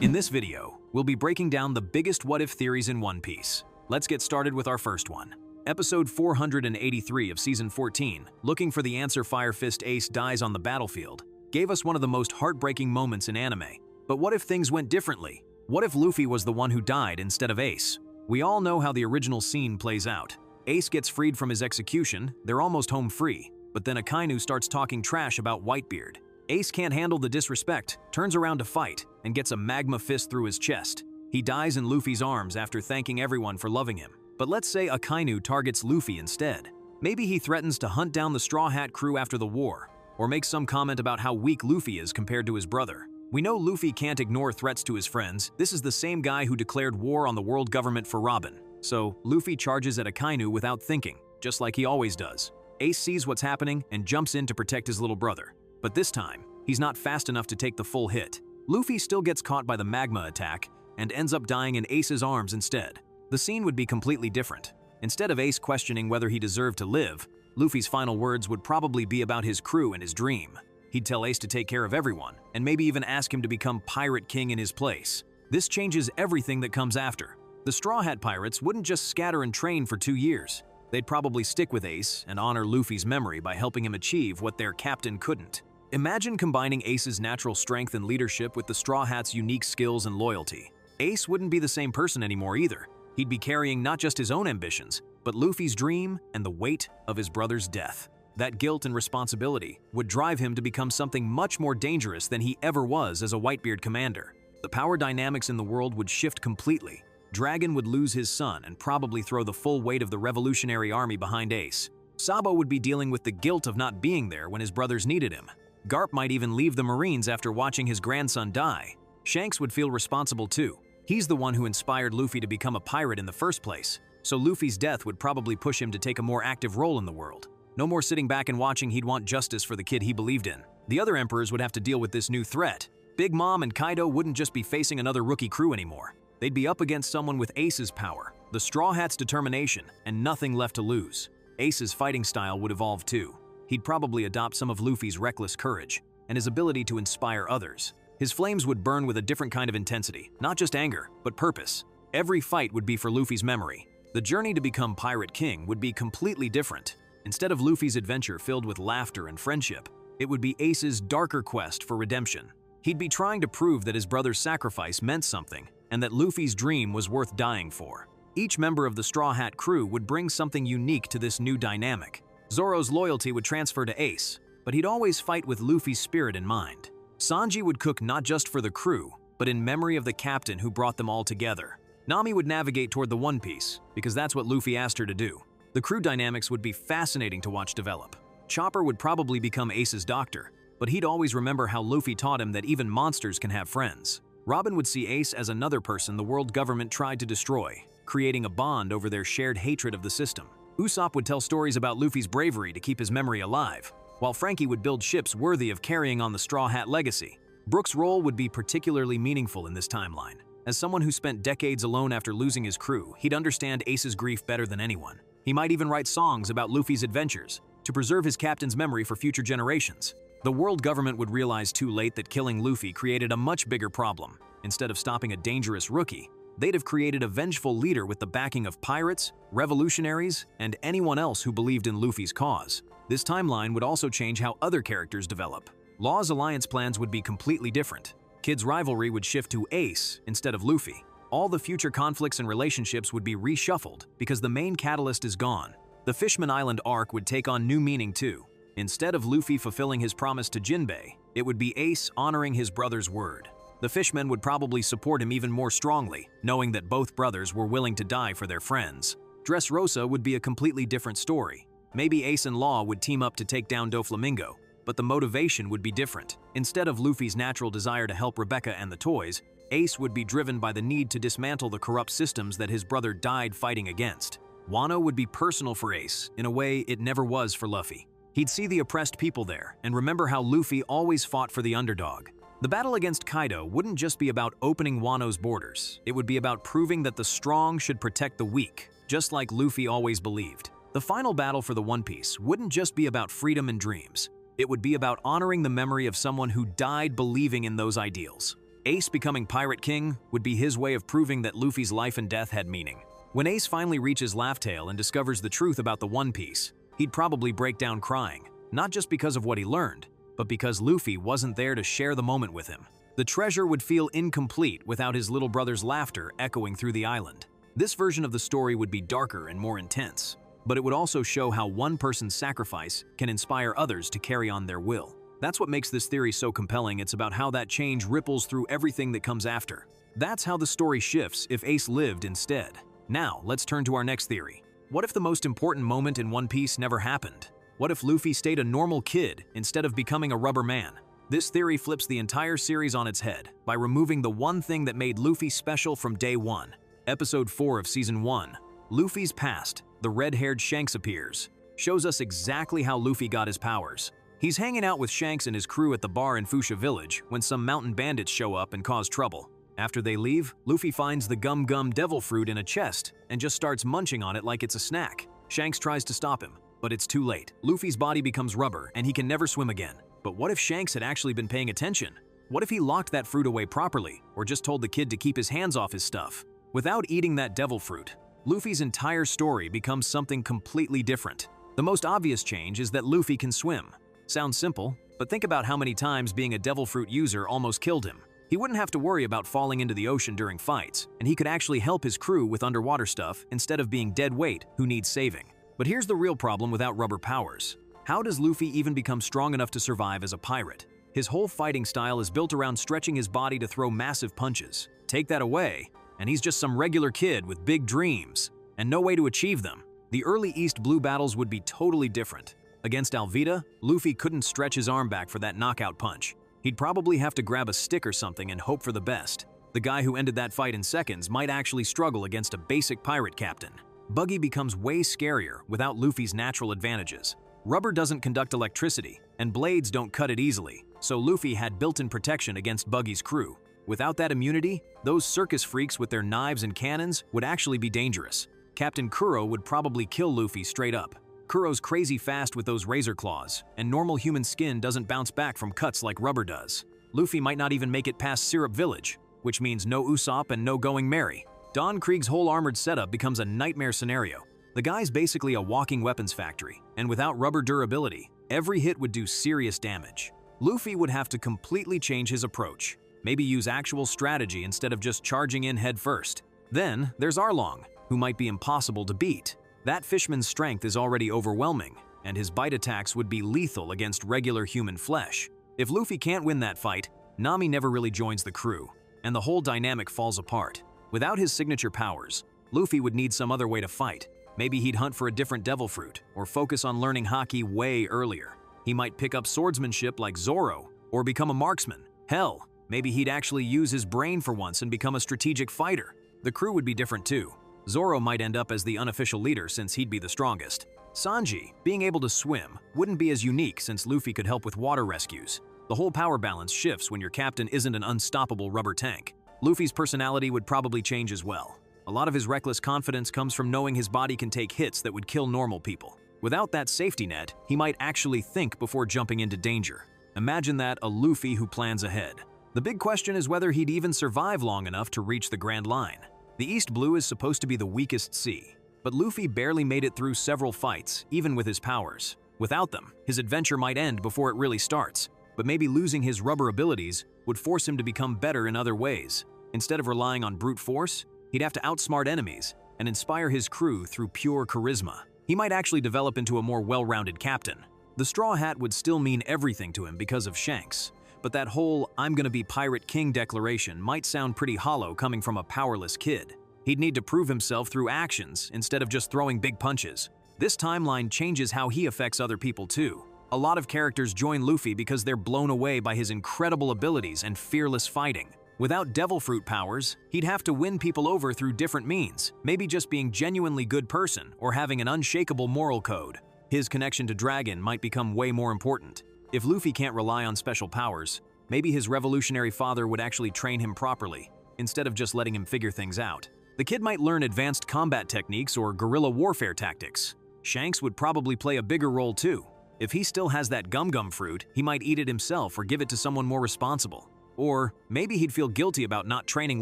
In this video, we'll be breaking down the biggest what-if theories in One Piece. Let's get started with our first one. Episode 483 of Season 14, Looking for the Answer Fire Fist Ace Dies on the Battlefield, gave us one of the most heartbreaking moments in anime. But what if things went differently? What if Luffy was the one who died instead of Ace? We all know how the original scene plays out. Ace gets freed from his execution, they're almost home free, but then Akainu starts talking trash about Whitebeard. Ace can't handle the disrespect, turns around to fight, and gets a magma fist through his chest. He dies in Luffy's arms after thanking everyone for loving him. But let's say Akainu targets Luffy instead. Maybe he threatens to hunt down the Straw Hat crew after the war, or makes some comment about how weak Luffy is compared to his brother. We know Luffy can't ignore threats to his friends. This is the same guy who declared war on the world government for Robin. So, Luffy charges at Akainu without thinking, just like he always does. Ace sees what's happening and jumps in to protect his little brother. But this time, he's not fast enough to take the full hit. Luffy still gets caught by the magma attack and ends up dying in Ace's arms instead. The scene would be completely different. Instead of Ace questioning whether he deserved to live, Luffy's final words would probably be about his crew and his dream. He'd tell Ace to take care of everyone, and maybe even ask him to become Pirate King in his place. This changes everything that comes after. The Straw Hat Pirates wouldn't just scatter and train for 2 years. They'd probably stick with Ace and honor Luffy's memory by helping him achieve what their captain couldn't. Imagine combining Ace's natural strength and leadership with the Straw Hat's unique skills and loyalty. Ace wouldn't be the same person anymore either. He'd be carrying not just his own ambitions, but Luffy's dream and the weight of his brother's death. That guilt and responsibility would drive him to become something much more dangerous than he ever was as a Whitebeard commander. The power dynamics in the world would shift completely. Dragon would lose his son and probably throw the full weight of the Revolutionary Army behind Ace. Sabo would be dealing with the guilt of not being there when his brothers needed him. Garp might even leave the Marines after watching his grandson die. Shanks would feel responsible too. He's the one who inspired Luffy to become a pirate in the first place, so Luffy's death would probably push him to take a more active role in the world. No more sitting back and watching, he'd want justice for the kid he believed in. The other emperors would have to deal with this new threat. Big Mom and Kaido wouldn't just be facing another rookie crew anymore. They'd be up against someone with Ace's power, the Straw Hat's determination, and nothing left to lose. Ace's fighting style would evolve too. He'd probably adopt some of Luffy's reckless courage and his ability to inspire others. His flames would burn with a different kind of intensity, not just anger, but purpose. Every fight would be for Luffy's memory. The journey to become Pirate King would be completely different. Instead of Luffy's adventure filled with laughter and friendship, it would be Ace's darker quest for redemption. He'd be trying to prove that his brother's sacrifice meant something and that Luffy's dream was worth dying for. Each member of the Straw Hat crew would bring something unique to this new dynamic. Zoro's loyalty would transfer to Ace, but he'd always fight with Luffy's spirit in mind. Sanji would cook not just for the crew, but in memory of the captain who brought them all together. Nami would navigate toward the One Piece, because that's what Luffy asked her to do. The crew dynamics would be fascinating to watch develop. Chopper would probably become Ace's doctor, but he'd always remember how Luffy taught him that even monsters can have friends. Robin would see Ace as another person the world government tried to destroy, creating a bond over their shared hatred of the system. Usopp would tell stories about Luffy's bravery to keep his memory alive, while Frankie would build ships worthy of carrying on the Straw Hat legacy. Brook's role would be particularly meaningful in this timeline. As someone who spent decades alone after losing his crew, he'd understand Ace's grief better than anyone. He might even write songs about Luffy's adventures to preserve his captain's memory for future generations. The world government would realize too late that killing Luffy created a much bigger problem. Instead of stopping a dangerous rookie, they'd have created a vengeful leader with the backing of pirates, revolutionaries, and anyone else who believed in Luffy's cause. This timeline would also change how other characters develop. Law's alliance plans would be completely different. Kid's rivalry would shift to Ace instead of Luffy. All the future conflicts and relationships would be reshuffled because the main catalyst is gone. The Fishman Island arc would take on new meaning too. Instead of Luffy fulfilling his promise to Jinbei, it would be Ace honoring his brother's word. The Fishmen would probably support him even more strongly, knowing that both brothers were willing to die for their friends. Dressrosa would be a completely different story. Maybe Ace and Law would team up to take down Doflamingo, but the motivation would be different. Instead of Luffy's natural desire to help Rebecca and the toys, Ace would be driven by the need to dismantle the corrupt systems that his brother died fighting against. Wano would be personal for Ace in a way it never was for Luffy. He'd see the oppressed people there and remember how Luffy always fought for the underdog. The battle against Kaido wouldn't just be about opening Wano's borders. It would be about proving that the strong should protect the weak, just like Luffy always believed. The final battle for the One Piece wouldn't just be about freedom and dreams. It would be about honoring the memory of someone who died believing in those ideals. Ace becoming Pirate King would be his way of proving that Luffy's life and death had meaning. When Ace finally reaches Laugh Tale and discovers the truth about the One Piece, he'd probably break down crying, not just because of what he learned, but because Luffy wasn't there to share the moment with him. The treasure would feel incomplete without his little brother's laughter echoing through the island. This version of the story would be darker and more intense, but it would also show how one person's sacrifice can inspire others to carry on their will. That's what makes this theory so compelling. It's about how that change ripples through everything that comes after. That's how the story shifts if Ace lived instead. Now, let's turn to our next theory. What if the most important moment in One Piece never happened? What if Luffy stayed a normal kid instead of becoming a rubber man? This theory flips the entire series on its head by removing the one thing that made Luffy special from day one. Episode 4 of Season 1, Luffy's Past, the red-haired Shanks appears, shows us exactly how Luffy got his powers. He's hanging out with Shanks and his crew at the bar in Fuchsia Village when some mountain bandits show up and cause trouble. After they leave, Luffy finds the Gum Gum Devil Fruit in a chest and just starts munching on it like it's a snack. Shanks tries to stop him, but it's too late. Luffy's body becomes rubber and he can never swim again. But what if Shanks had actually been paying attention? What if he locked that fruit away properly, or just told the kid to keep his hands off his stuff? Without eating that devil fruit, Luffy's entire story becomes something completely different. The most obvious change is that Luffy can swim. Sounds simple, but think about how many times being a devil fruit user almost killed him. He wouldn't have to worry about falling into the ocean during fights, and he could actually help his crew with underwater stuff instead of being dead weight who needs saving. But here's the real problem without rubber powers. How does Luffy even become strong enough to survive as a pirate? His whole fighting style is built around stretching his body to throw massive punches. Take that away, and he's just some regular kid with big dreams, and no way to achieve them. The early East Blue battles would be totally different. Against Alvida, Luffy couldn't stretch his arm back for that knockout punch. He'd probably have to grab a stick or something and hope for the best. The guy who ended that fight in seconds might actually struggle against a basic pirate captain. Buggy becomes way scarier without Luffy's natural advantages. Rubber doesn't conduct electricity, and blades don't cut it easily, so Luffy had built-in protection against Buggy's crew. Without that immunity, those circus freaks with their knives and cannons would actually be dangerous. Captain Kuro would probably kill Luffy straight up. Kuro's crazy fast with those razor claws, and normal human skin doesn't bounce back from cuts like rubber does. Luffy might not even make it past Syrup Village, which means no Usopp and no going merry. Don Krieg's whole armored setup becomes a nightmare scenario. The guy's basically a walking weapons factory, and without rubber durability, every hit would do serious damage. Luffy would have to completely change his approach, maybe use actual strategy instead of just charging in head first. Then, there's Arlong, who might be impossible to beat. That fishman's strength is already overwhelming, and his bite attacks would be lethal against regular human flesh. If Luffy can't win that fight, Nami never really joins the crew, and the whole dynamic falls apart. Without his signature powers, Luffy would need some other way to fight. Maybe he'd hunt for a different devil fruit, or focus on learning haki way earlier. He might pick up swordsmanship like Zoro, or become a marksman. Hell, maybe he'd actually use his brain for once and become a strategic fighter. The crew would be different too. Zoro might end up as the unofficial leader since he'd be the strongest. Sanji, being able to swim, wouldn't be as unique since Luffy could help with water rescues. The whole power balance shifts when your captain isn't an unstoppable rubber tank. Luffy's personality would probably change as well. A lot of his reckless confidence comes from knowing his body can take hits that would kill normal people. Without that safety net, he might actually think before jumping into danger. Imagine that, a Luffy who plans ahead. The big question is whether he'd even survive long enough to reach the Grand Line. The East Blue is supposed to be the weakest sea, but Luffy barely made it through several fights, even with his powers. Without them, his adventure might end before it really starts, but maybe losing his rubber abilities would force him to become better in other ways. Instead of relying on brute force, he'd have to outsmart enemies and inspire his crew through pure charisma. He might actually develop into a more well-rounded captain. The Straw Hat would still mean everything to him because of Shanks, but that whole "I'm gonna be Pirate King" declaration might sound pretty hollow coming from a powerless kid. He'd need to prove himself through actions instead of just throwing big punches. This timeline changes how he affects other people too. A lot of characters join Luffy because they're blown away by his incredible abilities and fearless fighting. Without Devil Fruit powers, he'd have to win people over through different means, maybe just being genuinely good person or having an unshakable moral code. His connection to Dragon might become way more important. If Luffy can't rely on special powers, maybe his revolutionary father would actually train him properly, instead of just letting him figure things out. The kid might learn advanced combat techniques or guerrilla warfare tactics. Shanks would probably play a bigger role too. If he still has that Gum Gum fruit, he might eat it himself or give it to someone more responsible. Or maybe he'd feel guilty about not training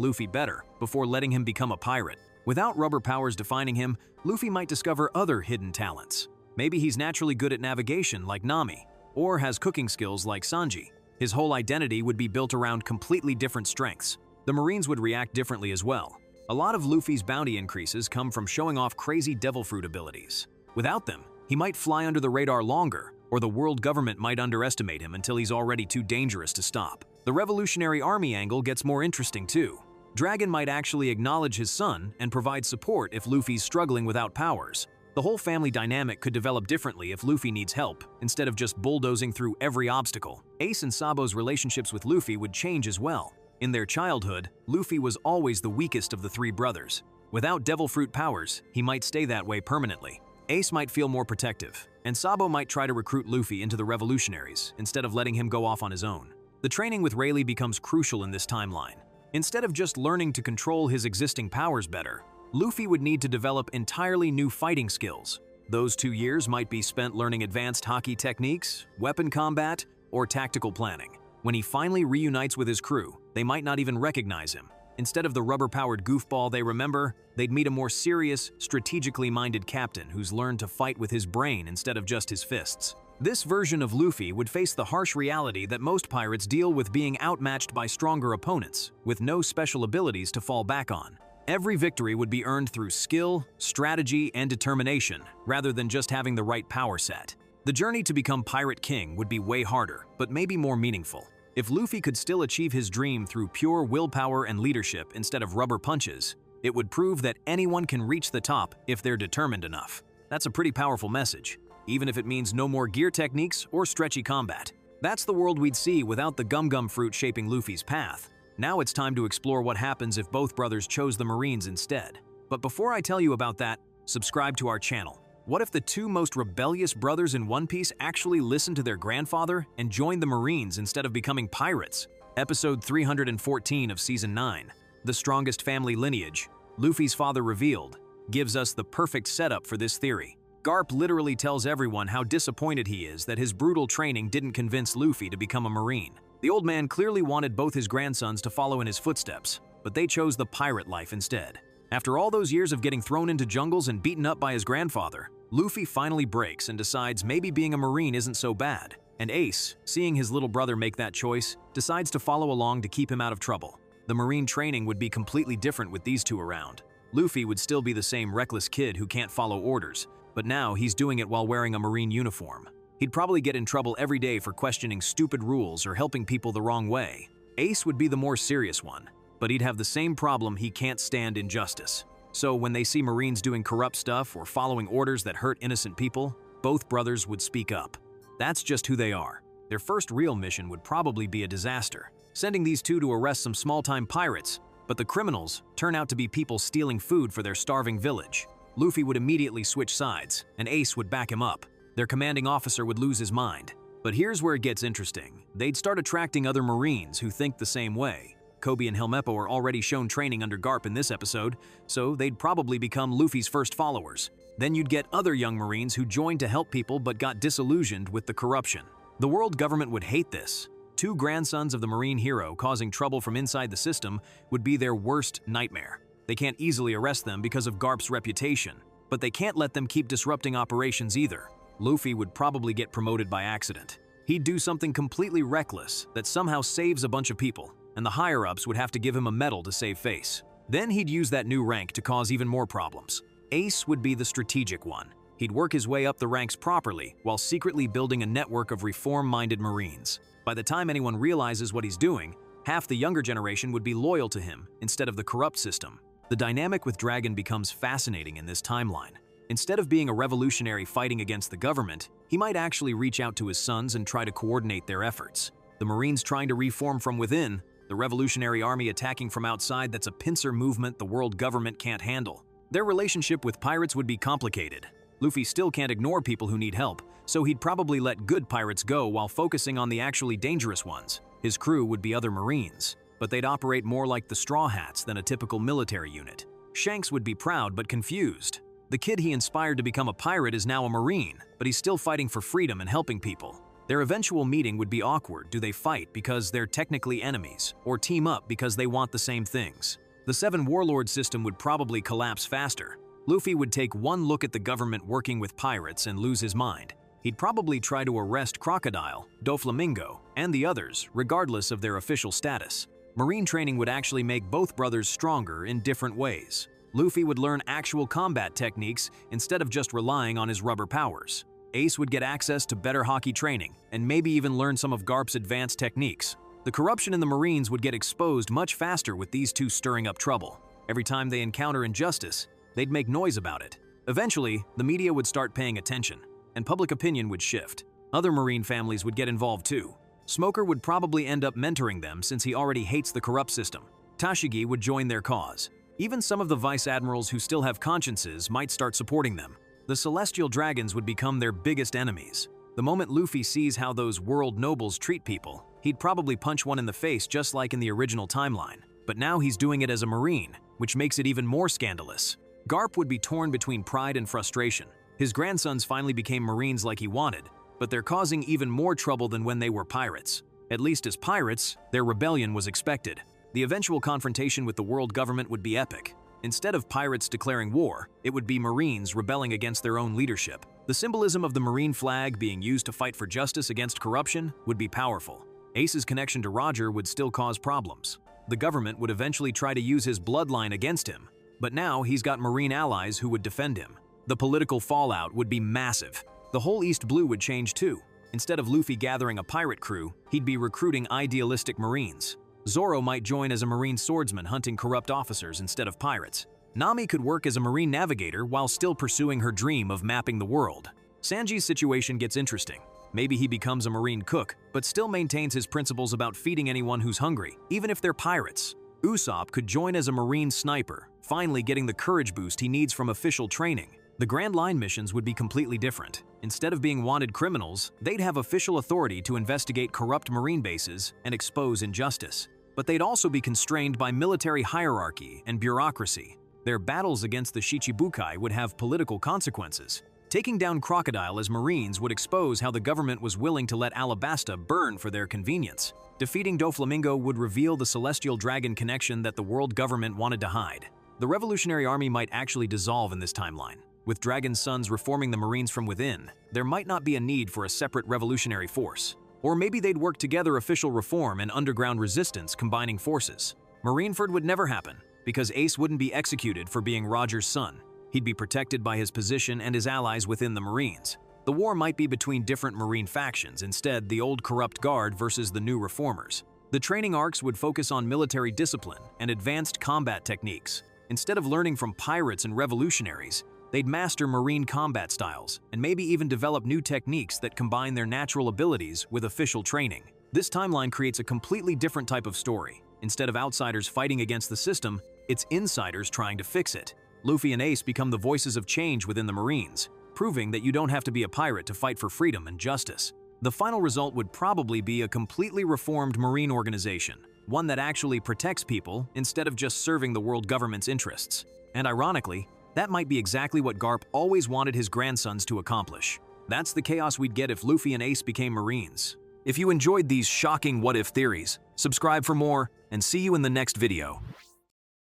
Luffy better before letting him become a pirate. Without rubber powers defining him, Luffy might discover other hidden talents. Maybe he's naturally good at navigation like Nami, or has cooking skills like Sanji. His whole identity would be built around completely different strengths. The Marines would react differently as well. A lot of Luffy's bounty increases come from showing off crazy devil fruit abilities. Without them, he might fly under the radar longer, or the world government might underestimate him until he's already too dangerous to stop. The Revolutionary Army angle gets more interesting too. Dragon might actually acknowledge his son and provide support if Luffy's struggling without powers. The whole family dynamic could develop differently if Luffy needs help, instead of just bulldozing through every obstacle. Ace and Sabo's relationships with Luffy would change as well. In their childhood, Luffy was always the weakest of the three brothers. Without devil fruit powers, he might stay that way permanently. Ace might feel more protective, and Sabo might try to recruit Luffy into the revolutionaries instead of letting him go off on his own. The training with Rayleigh becomes crucial in this timeline. Instead of just learning to control his existing powers better, Luffy would need to develop entirely new fighting skills. Those 2 years might be spent learning advanced Haki techniques, weapon combat, or tactical planning. When he finally reunites with his crew, they might not even recognize him. Instead of the rubber-powered goofball they remember, they'd meet a more serious, strategically minded captain who's learned to fight with his brain instead of just his fists. This version of Luffy would face the harsh reality that most pirates deal with being outmatched by stronger opponents, with no special abilities to fall back on. Every victory would be earned through skill, strategy, and determination, rather than just having the right power set. The journey to become Pirate King would be way harder, but maybe more meaningful. If Luffy could still achieve his dream through pure willpower and leadership instead of rubber punches, it would prove that anyone can reach the top if they're determined enough. That's a pretty powerful message, even if it means no more gear techniques or stretchy combat. That's the world we'd see without the gum-gum fruit shaping Luffy's path. Now it's time to explore what happens if both brothers chose the Marines instead. But before I tell you about that, subscribe to our channel. What if the two most rebellious brothers in One Piece actually listened to their grandfather and joined the Marines instead of becoming pirates? Episode 314 of Season 9, The Strongest Family Lineage, Luffy's father revealed, gives us the perfect setup for this theory. Garp literally tells everyone how disappointed he is that his brutal training didn't convince Luffy to become a Marine. The old man clearly wanted both his grandsons to follow in his footsteps, but they chose the pirate life instead. After all those years of getting thrown into jungles and beaten up by his grandfather, Luffy finally breaks and decides maybe being a Marine isn't so bad. And Ace, seeing his little brother make that choice, decides to follow along to keep him out of trouble. The Marine training would be completely different with these two around. Luffy would still be the same reckless kid who can't follow orders, but now he's doing it while wearing a Marine uniform. He'd probably get in trouble every day for questioning stupid rules or helping people the wrong way. Ace would be the more serious one, but he'd have the same problem: he can't stand injustice. So when they see Marines doing corrupt stuff or following orders that hurt innocent people, both brothers would speak up. That's just who they are. Their first real mission would probably be a disaster, sending these two to arrest some small-time pirates, but the criminals turn out to be people stealing food for their starving village. Luffy would immediately switch sides, and Ace would back him up. Their commanding officer would lose his mind. But here's where it gets interesting. They'd start attracting other Marines who think the same way. Koby and Helmeppo are already shown training under Garp in this episode, so they'd probably become Luffy's first followers. Then you'd get other young Marines who joined to help people but got disillusioned with the corruption. The world government would hate this. Two grandsons of the Marine hero causing trouble from inside the system would be their worst nightmare. They can't easily arrest them because of Garp's reputation, but they can't let them keep disrupting operations either. Luffy would probably get promoted by accident. He'd do something completely reckless that somehow saves a bunch of people, and the higher-ups would have to give him a medal to save face. Then he'd use that new rank to cause even more problems. Ace would be the strategic one. He'd work his way up the ranks properly while secretly building a network of reform-minded Marines. By the time anyone realizes what he's doing, half the younger generation would be loyal to him instead of the corrupt system. The dynamic with Dragon becomes fascinating in this timeline. Instead of being a revolutionary fighting against the government, he might actually reach out to his sons and try to coordinate their efforts. The Marines trying to reform from within, the Revolutionary Army attacking from outside. That's a pincer movement the world government can't handle. Their relationship with pirates would be complicated. Luffy still can't ignore people who need help, so he'd probably let good pirates go while focusing on the actually dangerous ones. His crew would be other Marines, but they'd operate more like the Straw Hats than a typical military unit. Shanks would be proud but confused. The kid he inspired to become a pirate is now a Marine, but he's still fighting for freedom and helping people. Their eventual meeting would be awkward. Do they fight because they're technically enemies, or team up because they want the same things? The Seven Warlord system would probably collapse faster. Luffy would take one look at the government working with pirates and lose his mind. He'd probably try to arrest Crocodile, Doflamingo, and the others, regardless of their official status. Marine training would actually make both brothers stronger in different ways. Luffy would learn actual combat techniques instead of just relying on his rubber powers. Ace would get access to better hockey training, and maybe even learn some of Garp's advanced techniques. The corruption in the Marines would get exposed much faster with these two stirring up trouble. Every time they encounter injustice, they'd make noise about it. Eventually, the media would start paying attention, and public opinion would shift. Other Marine families would get involved too. Smoker would probably end up mentoring them since he already hates the corrupt system. Tashigi would join their cause. Even some of the vice admirals who still have consciences might start supporting them. The Celestial Dragons would become their biggest enemies. The moment Luffy sees how those world nobles treat people, he'd probably punch one in the face just like in the original timeline. But now he's doing it as a Marine, which makes it even more scandalous. Garp would be torn between pride and frustration. His grandsons finally became Marines like he wanted, but they're causing even more trouble than when they were pirates. At least as pirates, their rebellion was expected. The eventual confrontation with the world government would be epic. Instead of pirates declaring war, it would be Marines rebelling against their own leadership. The symbolism of the Marine flag being used to fight for justice against corruption would be powerful. Ace's connection to Roger would still cause problems. The government would eventually try to use his bloodline against him, but now he's got Marine allies who would defend him. The political fallout would be massive. The whole East Blue would change too. Instead of Luffy gathering a pirate crew, he'd be recruiting idealistic Marines. Zoro might join as a Marine swordsman hunting corrupt officers instead of pirates. Nami could work as a Marine navigator while still pursuing her dream of mapping the world. Sanji's situation gets interesting. Maybe he becomes a Marine cook, but still maintains his principles about feeding anyone who's hungry, even if they're pirates. Usopp could join as a Marine sniper, finally getting the courage boost he needs from official training. The Grand Line missions would be completely different. Instead of being wanted criminals, they'd have official authority to investigate corrupt Marine bases and expose injustice. But they'd also be constrained by military hierarchy and bureaucracy. Their battles against the Shichibukai would have political consequences. Taking down Crocodile as Marines would expose how the government was willing to let Alabasta burn for their convenience. Defeating Doflamingo would reveal the Celestial Dragon connection that the world government wanted to hide. The Revolutionary Army might actually dissolve in this timeline. With Dragon's sons reforming the Marines from within, there might not be a need for a separate revolutionary force. Or maybe they'd work together official reform and underground resistance combining forces. Marineford would never happen, because Ace wouldn't be executed for being Roger's son. He'd be protected by his position and his allies within the Marines. The war might be between different Marine factions, instead the old corrupt guard versus the new reformers. The training arcs would focus on military discipline and advanced combat techniques. Instead of learning from pirates and revolutionaries, they'd master Marine combat styles and maybe even develop new techniques that combine their natural abilities with official training. This timeline creates a completely different type of story. Instead of outsiders fighting against the system, it's insiders trying to fix it. Luffy and Ace become the voices of change within the Marines, proving that you don't have to be a pirate to fight for freedom and justice. The final result would probably be a completely reformed Marine organization, one that actually protects people instead of just serving the world government's interests. And ironically, that might be exactly what Garp always wanted his grandsons to accomplish. That's the chaos we'd get if Luffy and Ace became Marines. If you enjoyed these shocking what-if theories, subscribe for more and see you in the next video.